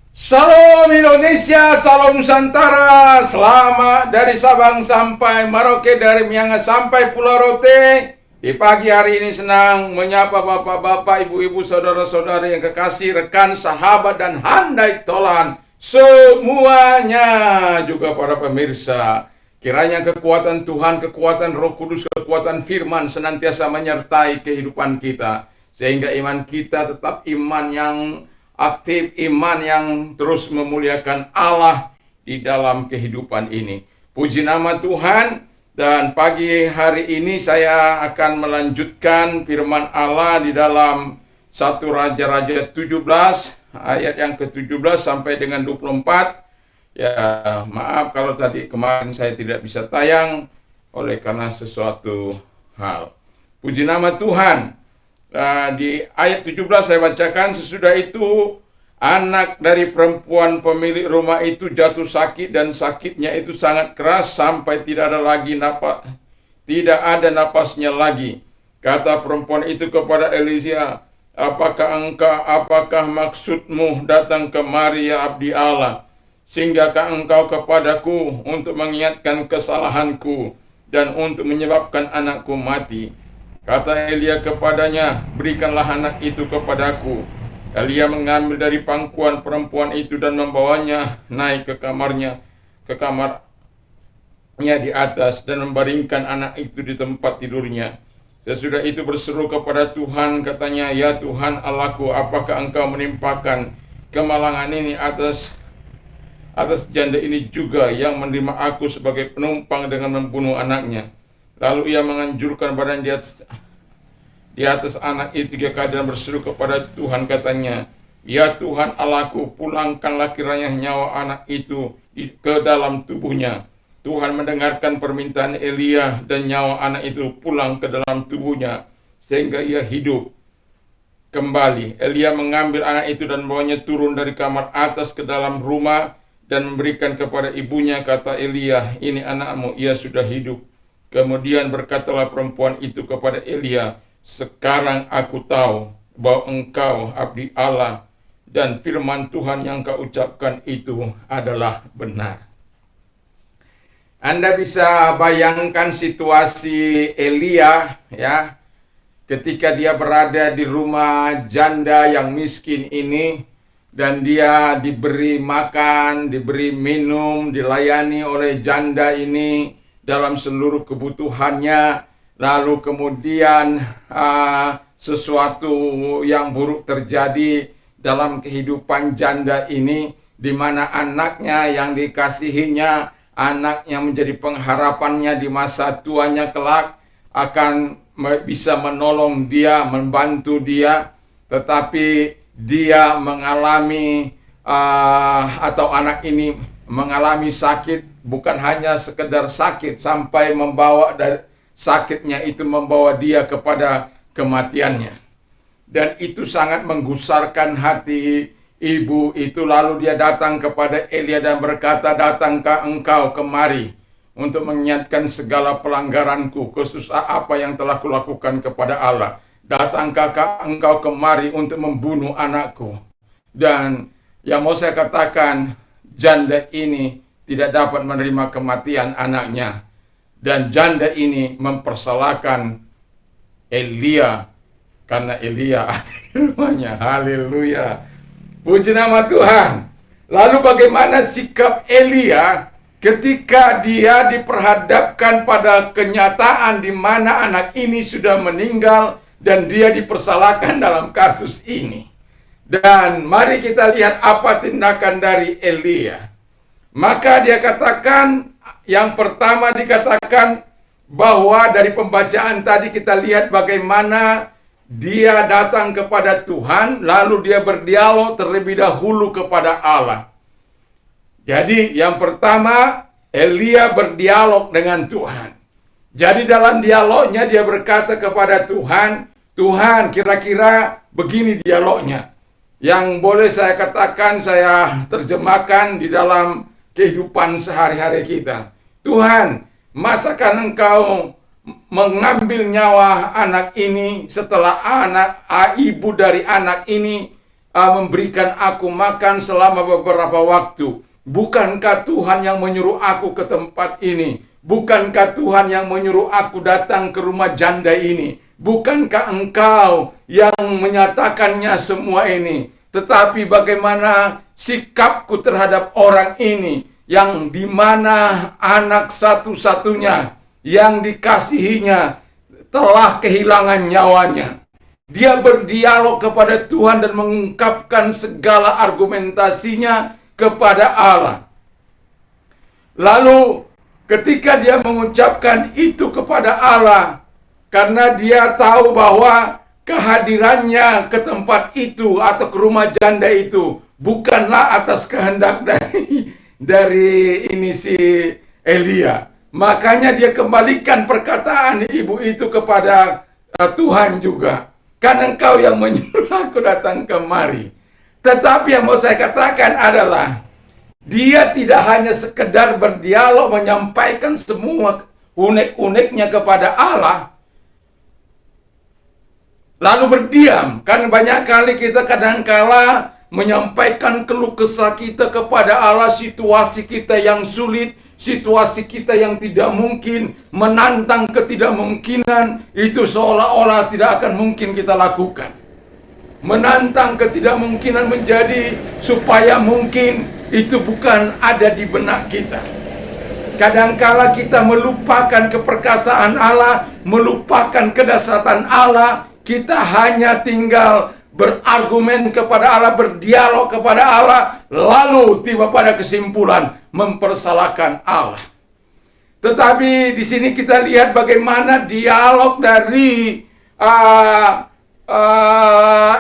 Salam Indonesia, salam Nusantara, selamat dari Sabang sampai Merauke, dari Miangas sampai Pulau Rote. Di pagi hari ini senang menyapa bapak-bapak, ibu-ibu, saudara-saudari yang kekasih, rekan, sahabat, dan handai tolan semuanya, juga para pemirsa. Kiranya kekuatan Tuhan, kekuatan Roh Kudus, kekuatan firman senantiasa menyertai kehidupan kita, sehingga iman kita tetap iman yang aktif, iman yang terus memuliakan Allah di dalam kehidupan ini. Puji nama Tuhan, dan pagi hari ini saya akan melanjutkan firman Allah di dalam 1 Raja-Raja 17 ayat yang ke-17 sampai dengan 24. Ya, maaf kalau tadi kemarin saya tidak bisa tayang oleh karena sesuatu hal. Puji nama Tuhan. Di ayat 17 saya bacakan, sesudah itu anak dari perempuan pemilik rumah itu jatuh sakit, dan sakitnya itu sangat keras sampai tidak ada napasnya lagi. Kata perempuan itu kepada Elia, apakah maksudmu datang kemari ya abdi Allah? Singgahkah engkau kepadaku untuk mengingatkan kesalahanku dan untuk menyebabkan anakku mati? Kata Elia kepadanya, berikanlah anak itu kepadaku. Elia mengambil dari pangkuan perempuan itu dan membawanya naik ke kamarnya di atas, dan membaringkan anak itu di tempat tidurnya. Sesudah itu berseru kepada Tuhan, katanya, ya Tuhan Allahku, apakah engkau menimpakan kemalangan ini atas janda ini juga, yang menerima aku sebagai penumpang dengan membunuh anaknya? Lalu ia menganjurkan badan di atas anak itu 3 kali dan berseru kepada Tuhan, katanya, ya Tuhan Allahku, pulangkanlah kiranya nyawa anak itu ke dalam tubuhnya. Tuhan mendengarkan permintaan Elia, dan nyawa anak itu pulang ke dalam tubuhnya sehingga ia hidup kembali. Elia mengambil anak itu dan membawanya turun dari kamar atas ke dalam rumah dan memberikan kepada ibunya. Kata Elia, ini anakmu, ia sudah hidup. Kemudian berkatalah perempuan itu kepada Elia, sekarang aku tahu bahwa engkau abdi Allah, dan firman Tuhan yang kau ucapkan itu adalah benar. Anda bisa bayangkan situasi Elia, ya, ketika dia berada di rumah janda yang miskin ini, dan dia diberi makan, diberi minum, dilayani oleh janda ini dalam seluruh kebutuhannya. Lalu kemudian sesuatu yang buruk terjadi dalam kehidupan janda ini, di mana anaknya yang dikasihinya, anak yang menjadi pengharapannya di masa tuanya kelak, akan bisa menolong dia, membantu dia, tetapi dia mengalami atau anak ini mengalami sakit, bukan hanya sekedar sakit sampai membawa dari sakitnya itu membawa dia kepada kematiannya. Dan itu sangat menggusarkan hati ibu itu. Lalu dia datang kepada Elia dan berkata, datangkah engkau kemari untuk mengingatkan segala pelanggaranku, kesusahan apa yang telah kulakukan kepada Allah? Datangkah engkau kemari untuk membunuh anakku? Dan yang mau saya katakan, janda ini tidak dapat menerima kematian anaknya. Dan janda ini mempersalahkan Elia karena Elia ada di rumahnya. Haleluya. Puji nama Tuhan. Lalu bagaimana sikap Elia ketika dia diperhadapkan pada kenyataan di mana anak ini sudah meninggal dan dia dipersalahkan dalam kasus ini? Dan mari kita lihat apa tindakan dari Elia. Maka dia katakan, yang pertama dikatakan bahwa dari pembacaan tadi kita lihat bagaimana dia datang kepada Tuhan, lalu dia berdialog terlebih dahulu kepada Allah. Jadi yang pertama, Elia berdialog dengan Tuhan. Jadi dalam dialognya dia berkata kepada Tuhan, Tuhan, kira-kira begini dialognya. Yang boleh saya katakan, saya terjemahkan di dalam kehidupan sehari-hari kita. Tuhan, masakan engkau mengambil nyawa anak ini setelah ibu dari anak ini memberikan aku makan selama beberapa waktu? Bukankah Tuhan yang menyuruh aku ke tempat ini? Bukankah Tuhan yang menyuruh aku datang ke rumah janda ini? Bukankah Engkau yang menyatakannya semua ini? Tetapi bagaimana sikapku terhadap orang ini, yang dimana anak satu-satunya yang dikasihinya telah kehilangan nyawanya. Dia berdialog kepada Tuhan dan mengungkapkan segala argumentasinya kepada Allah. Lalu ketika dia mengucapkan itu kepada Allah, karena dia tahu bahwa kehadirannya ke tempat itu atau ke rumah janda itu bukanlah atas kehendak dari ini si Elia. Makanya dia kembalikan perkataan ibu itu kepada Tuhan juga. Kan engkau yang menyuruh aku datang kemari. Tetapi yang mau saya katakan adalah, dia tidak hanya sekedar berdialog menyampaikan semua unek-uneknya kepada Allah, lalu berdiam. Kan banyak kali kita kadangkala menyampaikan keluh kesah kita kepada Allah, situasi kita yang sulit, situasi kita yang tidak mungkin, menantang ketidakmungkinan, itu seolah-olah tidak akan mungkin kita lakukan. Menantang ketidakmungkinan menjadi supaya mungkin, itu bukan ada di benak kita. Kadangkala kita melupakan keperkasaan Allah, melupakan kedahsyatan Allah. Kita hanya tinggal berargumen kepada Allah, berdialog kepada Allah, lalu tiba pada kesimpulan mempersalahkan Allah. Tetapi di sini kita lihat bagaimana dialog dari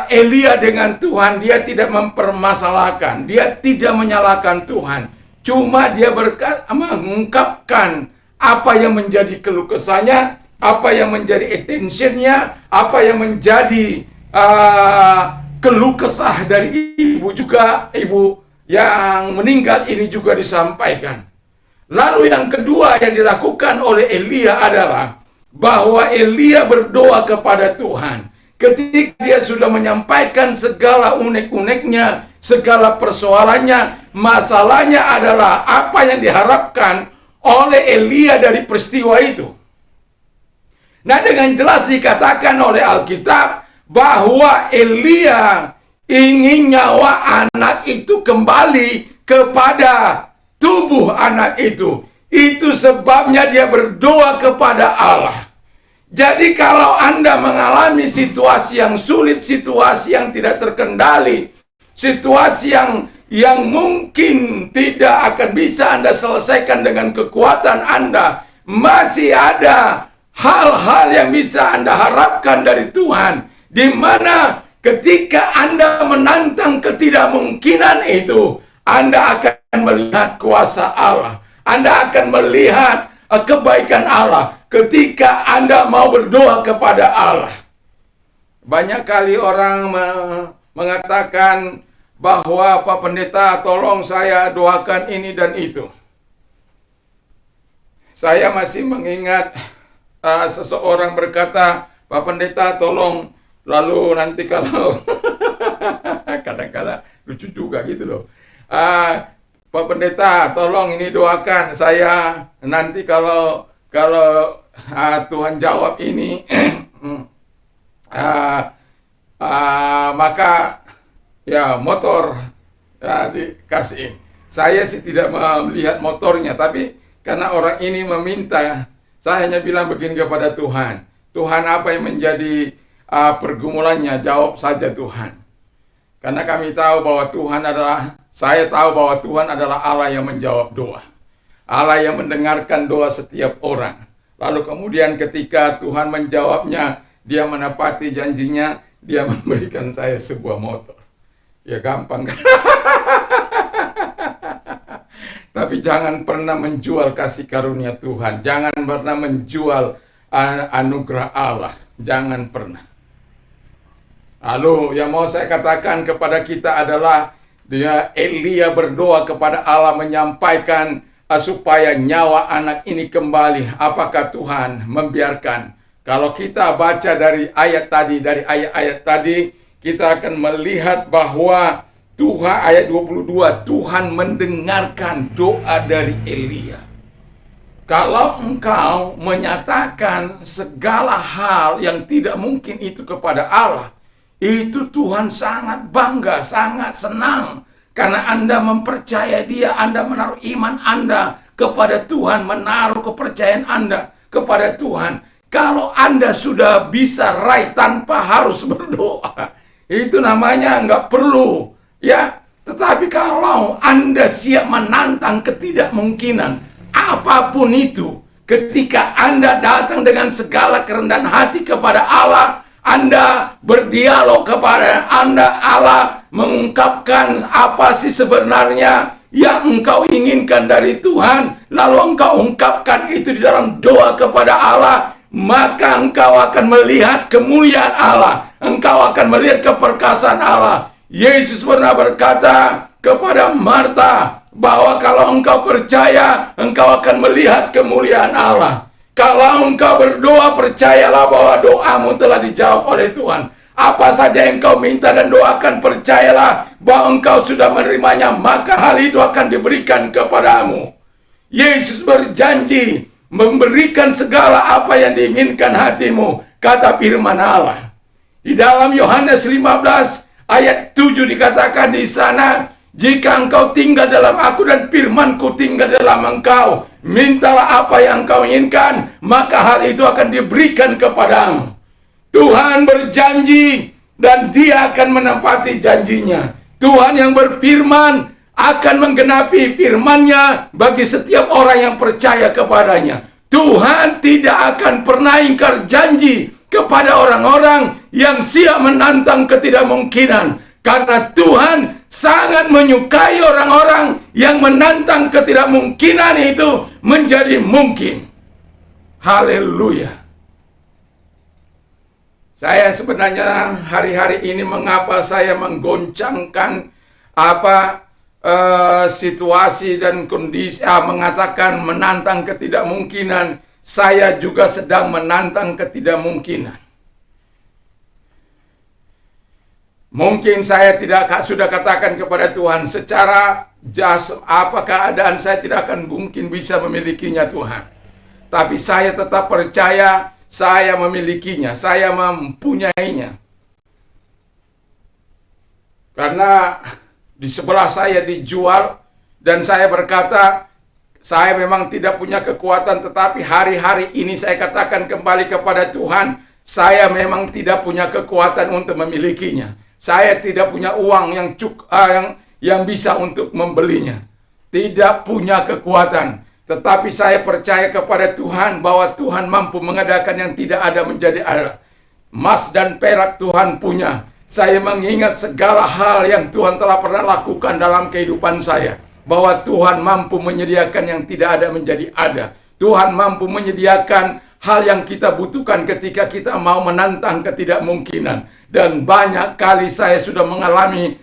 Elia dengan Tuhan. Dia tidak mempermasalahkan, dia tidak menyalahkan Tuhan. Cuma dia mengungkapkan apa yang menjadi keluh kesahnya, apa yang menjadi attentionnya, apa yang menjadi keluh kesah dari ibu juga, ibu yang meninggal ini juga disampaikan. Lalu yang kedua yang dilakukan oleh Elia adalah bahwa Elia berdoa kepada Tuhan. Ketika dia sudah menyampaikan segala unek-uneknya, segala persoalannya, masalahnya adalah apa yang diharapkan oleh Elia dari peristiwa itu. Nah, dengan jelas dikatakan oleh Alkitab bahwa Elia ingin nyawa anak itu kembali kepada tubuh anak itu. Itu sebabnya dia berdoa kepada Allah. Jadi kalau Anda mengalami situasi yang sulit, situasi yang tidak terkendali, situasi yang mungkin tidak akan bisa Anda selesaikan dengan kekuatan Anda, masih ada hal-hal yang bisa Anda harapkan dari Tuhan, di mana ketika Anda menantang ketidakmungkinan itu, Anda akan melihat kuasa Allah. Anda akan melihat kebaikan Allah ketika Anda mau berdoa kepada Allah. Banyak kali orang mengatakan bahwa Pak Pendeta, tolong saya doakan ini dan itu. Saya masih mengingat seseorang berkata, Pak Pendeta tolong, lalu nanti kalau kadang-kadang lucu juga gitu loh. Pak Pendeta tolong ini doakan saya, nanti kalau Tuhan jawab ini maka ya motor dikasih. Saya sih tidak melihat motornya, tapi karena orang ini meminta, saya hanya bilang begini kepada Tuhan. Tuhan, apa yang menjadi pergumulannya? Jawab saja Tuhan. Karena kami tahu bahwa saya tahu bahwa Tuhan adalah Allah yang menjawab doa. Allah yang mendengarkan doa setiap orang. Lalu kemudian ketika Tuhan menjawabnya, dia menepati janjinya, dia memberikan saya sebuah motor. Ya gampang kan? Tapi jangan pernah menjual kasih karunia Tuhan. Jangan pernah menjual anugerah Allah. Jangan pernah. Lalu yang mau saya katakan kepada kita adalah Elia berdoa kepada Allah menyampaikan supaya nyawa anak ini kembali. Apakah Tuhan membiarkan? Kalau kita baca dari ayat tadi, dari ayat-ayat tadi, kita akan melihat bahwa Tuhan, ayat 22, Tuhan mendengarkan doa dari Elia. Kalau engkau menyatakan segala hal yang tidak mungkin itu kepada Allah, itu Tuhan sangat bangga, sangat senang. Karena Anda mempercaya Dia, Anda menaruh iman Anda kepada Tuhan, menaruh kepercayaan Anda kepada Tuhan. Kalau Anda sudah bisa raih tanpa harus berdoa, itu namanya nggak perlu, ya. Tetapi kalau Anda siap menantang ketidakmungkinan, apapun itu, ketika Anda datang dengan segala kerendahan hati kepada Allah, Anda berdialog kepada Anda, Allah mengungkapkan apa sih sebenarnya yang engkau inginkan dari Tuhan, lalu engkau ungkapkan itu di dalam doa kepada Allah, maka engkau akan melihat kemuliaan Allah, engkau akan melihat keperkasaan Allah. Yesus pernah berkata kepada Marta bahwa kalau engkau percaya, engkau akan melihat kemuliaan Allah. Kalau engkau berdoa, percayalah bahwa doamu telah dijawab oleh Tuhan. Apa saja yang engkau minta dan doakan, percayalah bahwa engkau sudah menerimanya, maka hal itu akan diberikan kepadamu. Yesus berjanji memberikan segala apa yang diinginkan hatimu, kata firman Allah. Di dalam Yohanes 15 ayat 7 dikatakan di sana, jika engkau tinggal dalam aku dan firmanku tinggal dalam engkau, mintalah apa yang engkau inginkan, maka hal itu akan diberikan kepadamu. Tuhan berjanji dan Dia akan menepati janjinya. Tuhan yang berfirman akan menggenapi firman-Nya bagi setiap orang yang percaya kepadanya. Tuhan tidak akan pernah ingkar janji kepada orang-orang yang siap menantang ketidakmungkinan. Karena Tuhan sangat menyukai orang-orang yang menantang ketidakmungkinan itu menjadi mungkin. Haleluya. Saya sebenarnya hari-hari ini mengapa saya menggoncangkan situasi dan kondisi, mengatakan menantang ketidakmungkinan. Saya juga sedang menantang ketidakmungkinan. Mungkin saya sudah katakan kepada Tuhan secara keadaan saya tidak akan mungkin bisa memilikinya Tuhan. Tapi saya tetap percaya saya memilikinya, saya mempunyainya. Karena di sebelah saya dijual dan saya berkata, saya memang tidak punya kekuatan, tetapi hari-hari ini saya katakan kembali kepada Tuhan, saya memang tidak punya kekuatan untuk memilikinya. Saya tidak punya uang yang bisa untuk membelinya. Tidak punya kekuatan. Tetapi saya percaya kepada Tuhan bahwa Tuhan mampu mengadakan yang tidak ada menjadi ada. Emas dan perak Tuhan punya. Saya mengingat segala hal yang Tuhan telah pernah lakukan dalam kehidupan saya. Bahwa Tuhan mampu menyediakan yang tidak ada menjadi ada. Tuhan mampu menyediakan hal yang kita butuhkan ketika kita mau menantang ketidakmungkinan. Dan banyak kali saya sudah mengalami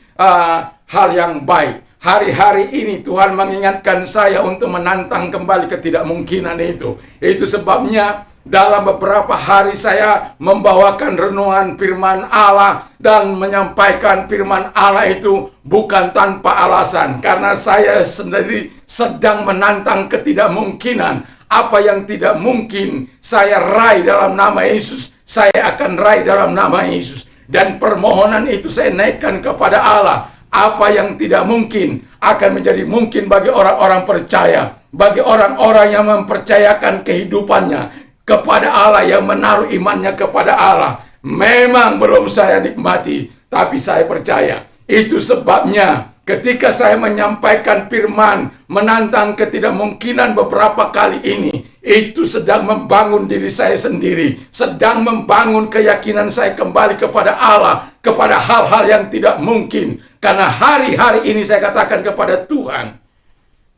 hal yang baik. Hari-hari ini Tuhan mengingatkan saya untuk menantang kembali ketidakmungkinan itu. Itu sebabnya dalam beberapa hari saya membawakan renungan firman Allah dan menyampaikan firman Allah itu bukan tanpa alasan. Karena saya sendiri sedang menantang ketidakmungkinan. Apa yang tidak mungkin saya raih dalam nama Yesus, saya akan raih dalam nama Yesus. Dan permohonan itu saya naikkan kepada Allah. Apa yang tidak mungkin akan menjadi mungkin bagi orang-orang percaya. Bagi orang-orang yang mempercayakan kehidupannya kepada Allah, yang menaruh imannya kepada Allah. Memang belum saya nikmati, tapi saya percaya. Itu sebabnya ketika saya menyampaikan firman menantang ketidakmungkinan beberapa kali ini, itu sedang membangun diri saya sendiri, sedang membangun keyakinan saya kembali kepada Allah, kepada hal-hal yang tidak mungkin. Karena hari-hari ini saya katakan kepada Tuhan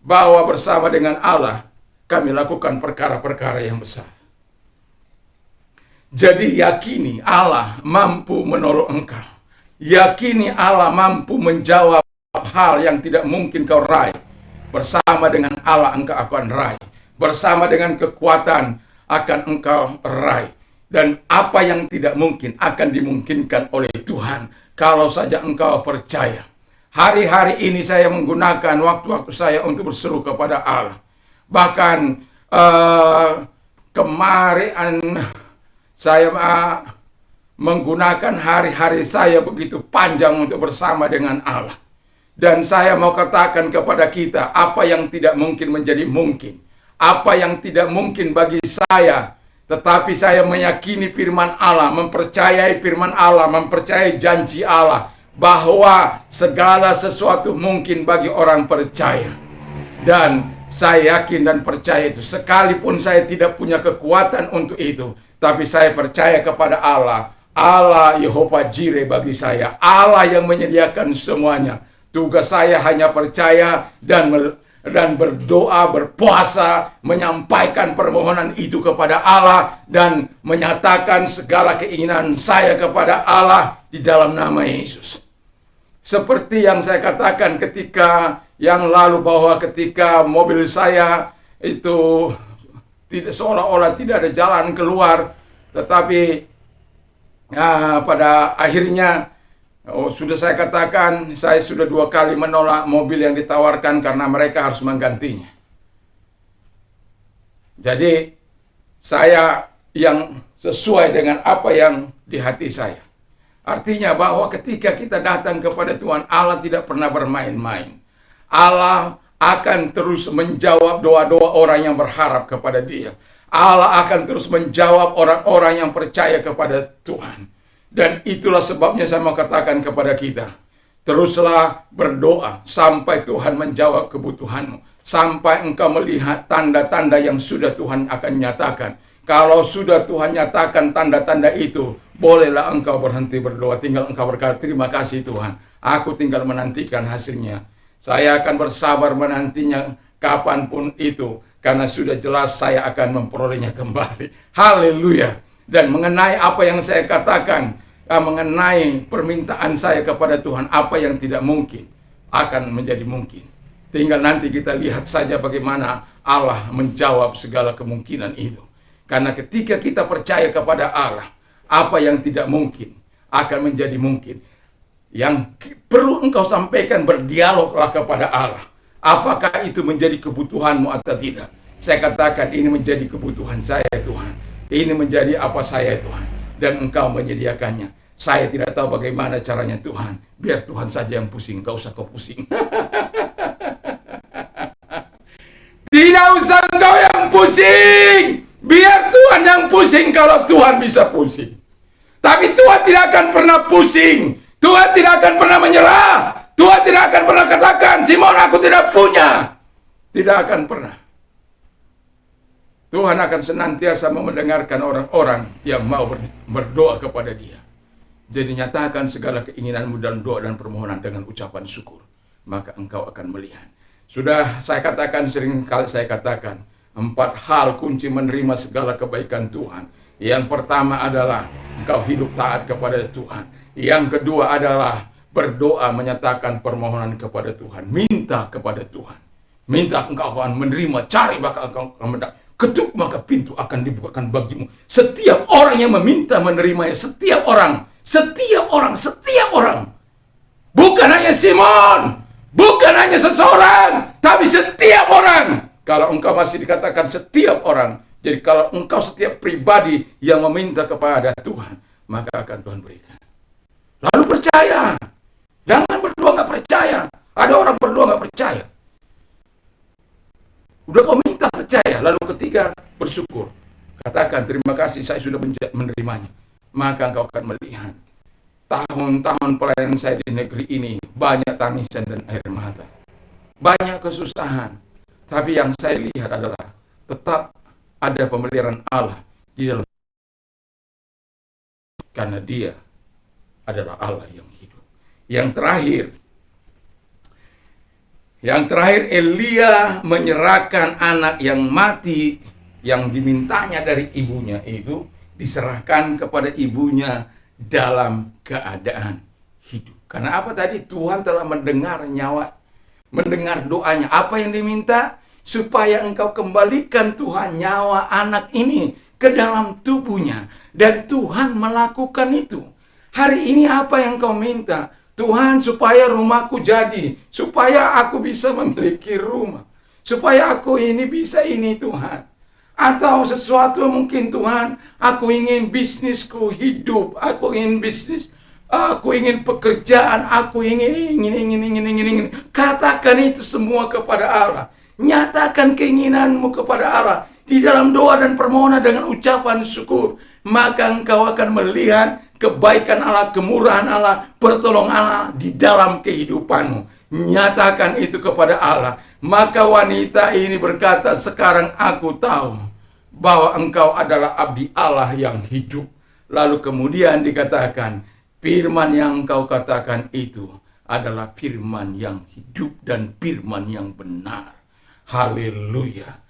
bahwa bersama dengan Allah kami lakukan perkara-perkara yang besar. Jadi yakini Allah mampu menolong engkau. Yakini Allah mampu menjawab hal yang tidak mungkin kau raih. Bersama dengan Allah engkau akan raih. Bersama dengan kekuatan akan engkau raih. Dan apa yang tidak mungkin akan dimungkinkan oleh Tuhan. kalau saja engkau percaya. Hari-hari ini saya menggunakan waktu-waktu saya untuk berseru kepada Allah. Bahkan kemarin saya menggunakan hari-hari saya begitu panjang untuk bersama dengan Allah. Dan saya mau katakan kepada kita, apa yang tidak mungkin menjadi mungkin. Apa yang tidak mungkin bagi saya, tetapi saya meyakini firman Allah, mempercayai firman Allah, mempercayai janji Allah, bahwa segala sesuatu mungkin bagi orang percaya. Dan saya yakin dan percaya itu, sekalipun saya tidak punya kekuatan untuk itu, tapi saya percaya kepada Allah. Allah Yehova Jireh bagi saya, Allah yang menyediakan semuanya. Tugas saya hanya percaya dan berdoa, berpuasa, menyampaikan permohonan itu kepada Allah, dan menyatakan segala keinginan saya kepada Allah di dalam nama Yesus. Seperti yang saya katakan ketika yang lalu, bahwa ketika mobil saya itu tidak, seolah-olah tidak ada jalan keluar, tetapi pada akhirnya sudah saya katakan, saya sudah 2 kali menolak mobil yang ditawarkan karena mereka harus menggantinya. Jadi saya yang sesuai dengan apa yang di hati saya. Artinya bahwa ketika kita datang kepada Tuhan, Allah tidak pernah bermain-main. Allah akan terus menjawab doa-doa orang yang berharap kepada Dia. Allah akan terus menjawab orang-orang yang percaya kepada Tuhan. Dan itulah sebabnya saya mau katakan kepada kita, teruslah berdoa sampai Tuhan menjawab kebutuhanmu. Sampai engkau melihat tanda-tanda yang sudah Tuhan akan nyatakan. Kalau sudah Tuhan nyatakan tanda-tanda itu, bolehlah engkau berhenti berdoa. Tinggal engkau berkata, terima kasih Tuhan, aku tinggal menantikan hasilnya. Saya akan bersabar menantinya kapanpun itu, karena sudah jelas saya akan memperolehnya kembali. Haleluya. Dan mengenai apa yang saya katakan, mengenai permintaan saya kepada Tuhan, apa yang tidak mungkin akan menjadi mungkin. Tinggal nanti kita lihat saja bagaimana Allah menjawab segala kemungkinan itu. Karena ketika kita percaya kepada Allah, apa yang tidak mungkin akan menjadi mungkin. Yang perlu engkau sampaikan, berdialoglah kepada Allah. Apakah itu menjadi kebutuhanmu atau tidak? Saya katakan, ini menjadi kebutuhan saya Tuhan. Ini menjadi apa saya Tuhan, dan engkau menyediakannya. Saya tidak tahu bagaimana caranya Tuhan. Biar Tuhan saja yang pusing, gak usah kau pusing. Tidak usah engkau yang pusing. Biar Tuhan yang pusing kalau Tuhan bisa pusing. Tapi Tuhan tidak akan pernah pusing. Tuhan tidak akan pernah menyerah. Tuhan tidak akan pernah katakan, Simon aku tidak punya. Tidak akan pernah. Tuhan akan senantiasa mendengarkan orang-orang yang mau berdoa kepada Dia. Jadi nyatakan segala keinginanmu dan doa dan permohonan dengan ucapan syukur. Maka engkau akan melihat. Sudah saya katakan, sering kali saya katakan, 4 hal kunci menerima segala kebaikan Tuhan. Yang pertama adalah engkau hidup taat kepada Tuhan. Yang kedua adalah berdoa, menyatakan permohonan kepada Tuhan. Minta kepada Tuhan. Minta, engkau akan menerima. Cari, bakal engkau akan mendapat. Ketuk, maka pintu akan dibukakan bagimu. Setiap orang yang meminta menerimanya. Setiap orang. Bukan hanya Simon, bukan hanya seseorang, tapi setiap orang. Kalau engkau masih dikatakan setiap orang, jadi kalau engkau setiap pribadi yang meminta kepada Tuhan, maka akan Tuhan berikan. Lalu percaya. Jangan berdoa nggak percaya. Ada orang berdoa nggak percaya. Udah kau minta, percaya. Lalu ketika bersyukur, katakan terima kasih saya sudah menerimanya. Maka engkau akan melihat tahun-tahun pelayanan saya di negeri ini, banyak tangisan dan air mata, banyak kesusahan. Tapi yang saya lihat adalah tetap ada pemeliharaan Allah di dalam, karena Dia adalah Allah yang hidup. Yang terakhir, Elia menyerahkan anak yang mati yang dimintanya dari ibunya itu, diserahkan kepada ibunya dalam keadaan hidup. Karena apa tadi? Tuhan telah mendengar doanya. Apa yang diminta? Supaya engkau kembalikan Tuhan nyawa anak ini ke dalam tubuhnya. Dan Tuhan melakukan itu. Hari ini apa yang kau minta? Tuhan, supaya rumahku jadi, supaya aku bisa memiliki rumah, supaya aku ini bisa ini Tuhan. Atau sesuatu mungkin Tuhan, aku ingin bisnisku hidup, aku ingin bisnis, aku ingin pekerjaan, aku ingin. Katakan itu semua kepada Allah. Nyatakan keinginanmu kepada Allah di dalam doa dan permohonan dengan ucapan syukur. Maka engkau akan melihat kebaikan Allah, kemurahan Allah, pertolongan Allah di dalam kehidupanmu. Nyatakan itu kepada Allah. Maka wanita ini berkata, sekarang aku tahu bahwa engkau adalah abdi Allah yang hidup. Lalu kemudian dikatakan, firman yang engkau katakan itu adalah firman yang hidup dan firman yang benar. Haleluya.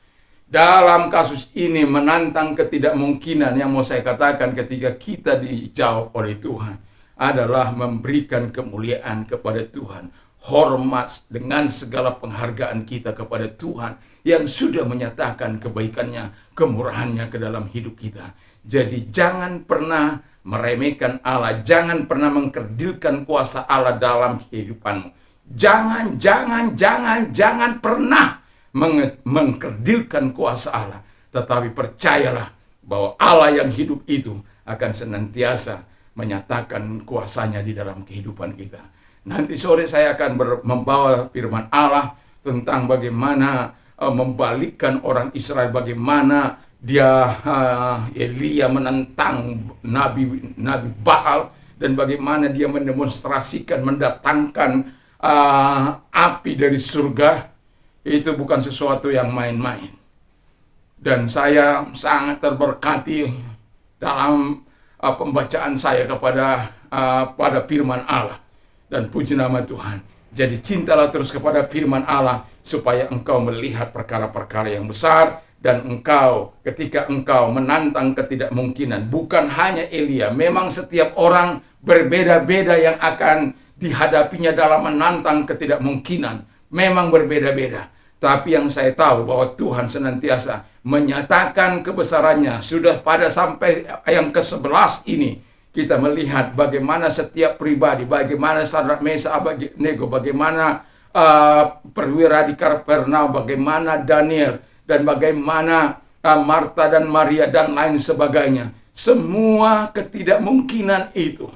Dalam kasus ini menantang ketidakmungkinan yang mau saya katakan ketika kita dijawab oleh Tuhan adalah memberikan kemuliaan kepada Tuhan, hormat dengan segala penghargaan kita kepada Tuhan yang sudah menyatakan kebaikannya, kemurahannya ke dalam hidup kita. Jadi jangan pernah meremehkan Allah, jangan pernah mengkerdilkan kuasa Allah dalam kehidupanmu. Jangan pernah mengkerdilkan kuasa Allah, tetapi percayalah bahwa Allah yang hidup itu akan senantiasa menyatakan kuasanya di dalam kehidupan kita. Nanti sore saya akan membawa firman Allah tentang bagaimana membalikkan orang Israel, bagaimana Elia menentang Nabi Baal, dan bagaimana dia mendemonstrasikan, mendatangkan api dari surga. Itu bukan sesuatu yang main-main. Dan saya sangat terberkati dalam pembacaan saya pada firman Allah. Dan puji nama Tuhan. Jadi cintalah terus kepada firman Allah supaya engkau melihat perkara-perkara yang besar. Dan ketika engkau menantang ketidakmungkinan, bukan hanya Elia, memang setiap orang berbeda-beda yang akan dihadapinya dalam menantang ketidakmungkinan. Memang berbeda-beda. Tapi yang saya tahu bahwa Tuhan senantiasa menyatakan kebesarannya. Sudah pada sampai yang ke-11 ini, kita melihat bagaimana setiap pribadi, bagaimana Sadrak, Mesak, Abednego, bagaimana perwira di Kapernaum, bagaimana Daniel, dan bagaimana Marta dan Maria dan lain sebagainya. Semua ketidakmungkinan itu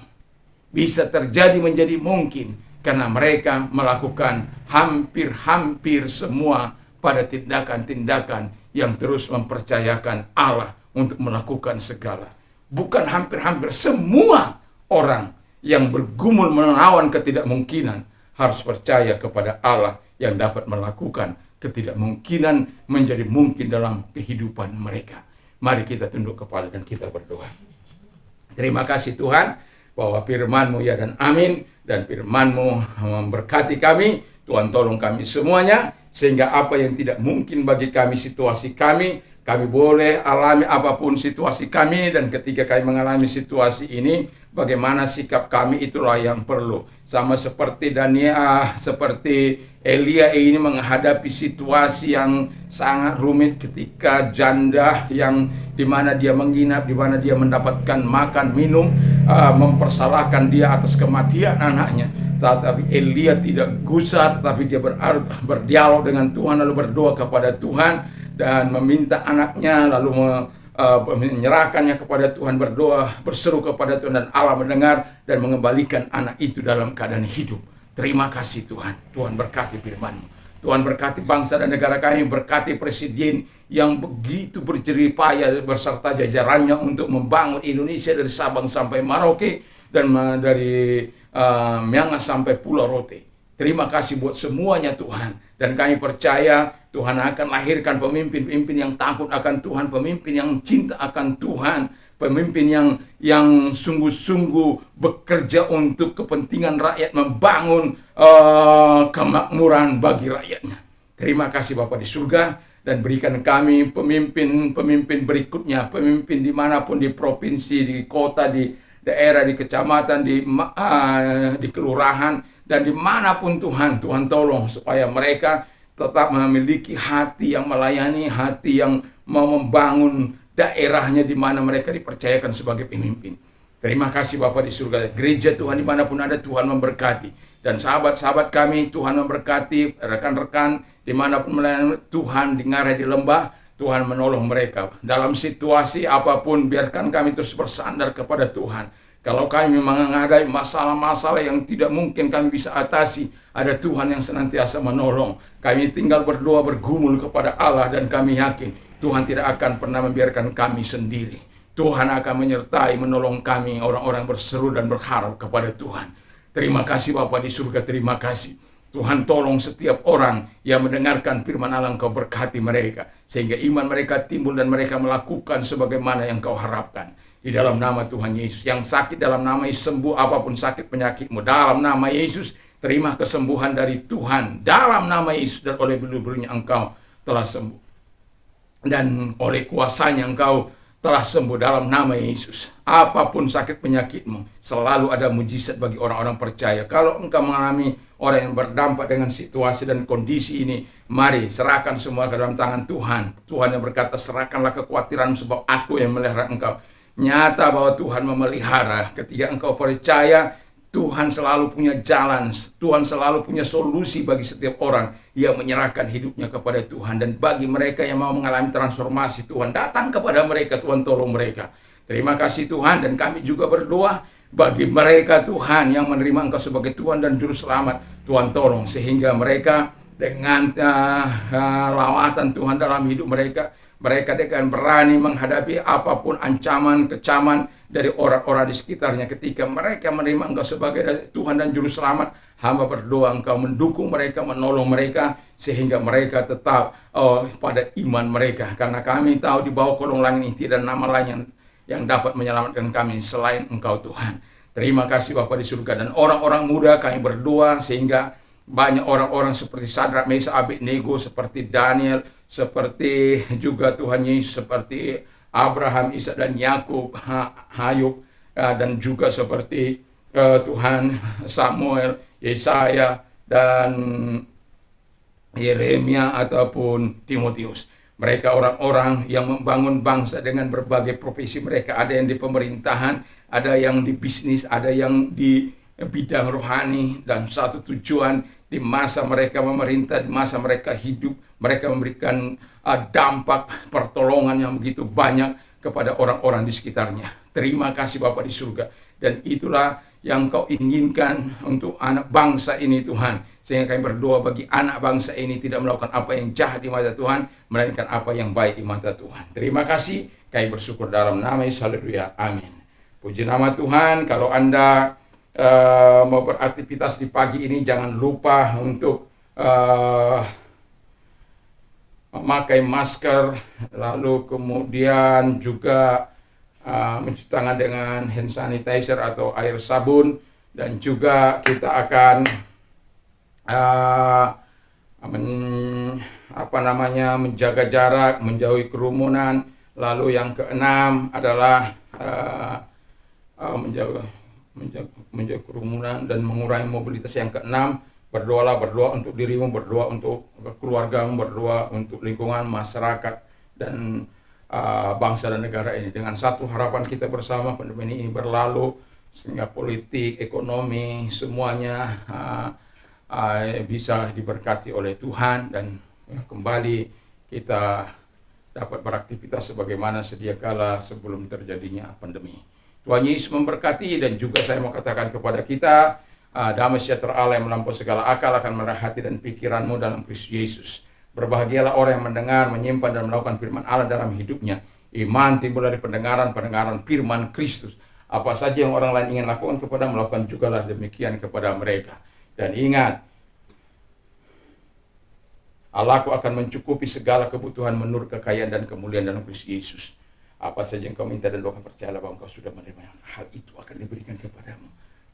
bisa terjadi menjadi mungkin karena mereka melakukan hampir semua pada tindakan-tindakan yang terus mempercayakan Allah untuk melakukan segala. Bukan hampir, semua orang yang bergumul melawan ketidakmungkinan harus percaya kepada Allah yang dapat melakukan ketidakmungkinan menjadi mungkin dalam kehidupan mereka. Mari kita tunduk kepala dan kita berdoa. Terima kasih Tuhan bahwa firman-Mu ya dan amin, dan firman-Mu memberkati kami. Tuhan tolong kami semuanya, sehingga apa yang tidak mungkin bagi kami, situasi kami boleh alami apapun situasi kami, dan ketika kami mengalami situasi ini, bagaimana sikap kami itulah yang perlu. Sama seperti Daniel, seperti Elia ini menghadapi situasi yang sangat rumit ketika janda yang dimana dia menginap, dimana dia mendapatkan makan minum, mempersalahkan dia atas kematian anaknya. Tetapi Elia tidak gusar, tetapi dia berdialog dengan Tuhan, lalu berdoa kepada Tuhan dan meminta anaknya, lalu menyerahkannya kepada Tuhan, berdoa, berseru kepada Tuhan, dan Allah mendengar dan mengembalikan anak itu dalam keadaan hidup. Terima kasih Tuhan. Tuhan berkati firman-Mu. Tuhan berkati bangsa dan negara kami, berkati presiden yang begitu berjerih payah beserta jajarannya untuk membangun Indonesia dari Sabang sampai Merauke, dan dari Miangas sampai Pulau Rote. Terima kasih buat semuanya Tuhan. Dan kami percaya Tuhan akan lahirkan pemimpin-pemimpin yang takut akan Tuhan, pemimpin yang cinta akan Tuhan, pemimpin yang sungguh-sungguh bekerja untuk kepentingan rakyat, membangun kemakmuran bagi rakyatnya. Terima kasih Bapa di surga, dan berikan kami pemimpin-pemimpin berikutnya, pemimpin dimanapun, di provinsi, di kota, di daerah, di kecamatan, di kelurahan, dan dimanapun Tuhan tolong supaya mereka tetap memiliki hati yang melayani, hati yang mau membangun daerahnya di mana mereka dipercayakan sebagai pemimpin. Terima kasih Bapak di surga. Gereja Tuhan dimanapun ada, Tuhan memberkati. Dan sahabat-sahabat kami, Tuhan memberkati. Rekan-rekan dimanapun melayani, Tuhan dengar di lembah, Tuhan menolong mereka. Dalam situasi apapun, biarkan kami terus bersandar kepada Tuhan. Kalau kami menghadapi masalah-masalah yang tidak mungkin kami bisa atasi, ada Tuhan yang senantiasa menolong. Kami tinggal berdoa bergumul kepada Allah dan kami yakin Tuhan tidak akan pernah membiarkan kami sendiri. Tuhan akan menyertai, menolong kami, orang-orang berseru dan berharap kepada Tuhan. Terima kasih Bapa di surga, terima kasih. Tuhan tolong setiap orang yang mendengarkan firman Allah, Engkau berkati mereka. Sehingga iman mereka timbul dan mereka melakukan sebagaimana yang Engkau harapkan. Di dalam nama Tuhan Yesus. Yang sakit dalam nama Yesus sembuh, apapun sakit penyakitmu. Dalam nama Yesus terima kesembuhan dari Tuhan. Dalam nama Yesus, dan oleh belu-belunya Engkau telah sembuh. Dan oleh kuasanya Engkau telah sembuh dalam nama Yesus. Apapun sakit penyakitmu, selalu ada mujizat bagi orang-orang percaya. Kalau engkau mengalami orang yang berdampak dengan situasi dan kondisi ini, mari serahkan semua ke dalam tangan Tuhan. Tuhan yang berkata, serahkanlah kekhawatiran sebab aku yang melihara engkau. Nyata bahwa Tuhan memelihara. Ketika engkau percaya, Tuhan selalu punya jalan. Tuhan selalu punya solusi bagi setiap orang yang menyerahkan hidupnya kepada Tuhan. Dan bagi mereka yang mau mengalami transformasi, Tuhan datang kepada mereka, Tuhan tolong mereka. Terima kasih Tuhan, dan kami juga berdoa bagi mereka Tuhan yang menerima Engkau sebagai Tuhan dan Juru Selamat. Tuhan tolong sehingga mereka dengan lawatan Tuhan dalam hidup mereka, mereka dengan berani menghadapi apapun ancaman, kecaman dari orang-orang di sekitarnya. Ketika mereka menerima Engkau sebagai Tuhan dan Juru Selamat, hamba berdoa Engkau mendukung mereka, menolong mereka, sehingga mereka tetap pada iman mereka. Karena kami tahu di bawah kolong langit ini tidak ada nama lain yang dapat menyelamatkan kami selain Engkau Tuhan. Terima kasih Bapa di surga. Dan orang-orang muda kami berdoa sehingga banyak orang-orang seperti Sadrak, Mesak, Abednego, seperti Daniel, seperti juga Tuhan Yesus, seperti Abraham, Ishak dan Yakub, Hayub, dan juga seperti Tuhan Samuel, Yesaya dan Yeremia ataupun Timotius. Mereka orang-orang yang membangun bangsa dengan berbagai profesi mereka. Ada yang di pemerintahan, ada yang di bisnis, ada yang di bidang rohani, dan satu tujuan di masa mereka memerintah, di masa mereka hidup, mereka memberikan dampak pertolongan yang begitu banyak kepada orang-orang di sekitarnya. Terima kasih Bapa di surga. Dan itulah yang Kau inginkan untuk anak bangsa ini Tuhan. Sehingga kami berdoa bagi anak bangsa ini tidak melakukan apa yang jahat di mata Tuhan, melainkan apa yang baik di mata Tuhan. Terima kasih, kami bersyukur dalam nama Yesus. Haleluya, amin. Puji nama Tuhan. Kalau Anda mau beraktivitas di pagi ini, jangan lupa untuk memakai masker, lalu kemudian juga mencuci tangan dengan hand sanitizer atau air sabun, dan juga kita akan menjaga jarak, menjauhi kerumunan. Lalu yang keenam adalah menjauhi kerumunan dan mengurangi mobilitas. Yang keenam, berdoa untuk dirimu, berdoa untuk keluargamu, berdoa untuk lingkungan, masyarakat, dan bangsa dan negara ini. Dengan satu harapan kita bersama, pandemi ini berlalu, sehingga politik, ekonomi, semuanya bisa diberkati oleh Tuhan, dan kembali kita dapat beraktivitas sebagaimana sedia kala sebelum terjadinya pandemi. Tuhan Yesus memberkati. Dan juga saya mau katakan kepada kita, damai sejahtera Allah yang melampaui segala akal akan memelihara hati dan pikiranmu dalam Kristus Yesus. Berbahagialah orang yang mendengar, menyimpan dan melakukan firman Allah dalam hidupnya. Iman timbul dari pendengaran firman Kristus. Apa saja yang orang lain ingin lakukan kepada, melakukan jugalah demikian kepada mereka. Dan ingat, Allahku akan mencukupi segala kebutuhan menurut kekayaan dan kemuliaan dalam Kristus Yesus. Apa saja yang kau minta dan doakan, percayalah bahwa engkau sudah menerima, hal itu akan diberikan kepadamu.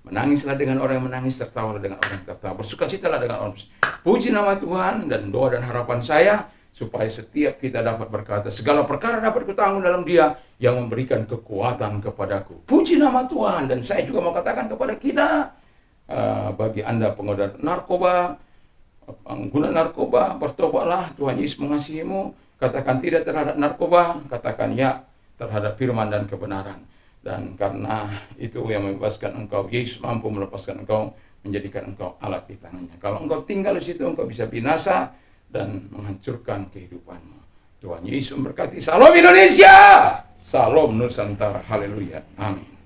Menangislah dengan orang yang menangis, tertawalah dengan orang yang tertawa, bersukacitalah dengan orang. Puji nama Tuhan. Dan doa dan harapan saya supaya setiap kita dapat berkata, segala perkara dapat kutanggung dalam Dia yang memberikan kekuatan kepadaku. Puji nama Tuhan. Dan saya juga mau katakan kepada kita, bagi Anda pengedar narkoba, pengguna narkoba, bertobatlah, Tuhan Yesus mengasihimu. Katakan tidak terhadap narkoba, katakan ya terhadap firman dan kebenaran. Dan karena itu yang membebaskan engkau, Yesus mampu melepaskan engkau, menjadikan engkau alat di tangannya. Kalau engkau tinggal di situ, engkau bisa binasa dan menghancurkan kehidupanmu. Tuhan Yesus memberkati. Salam Indonesia, salam Nusantara. Haleluya. Amin.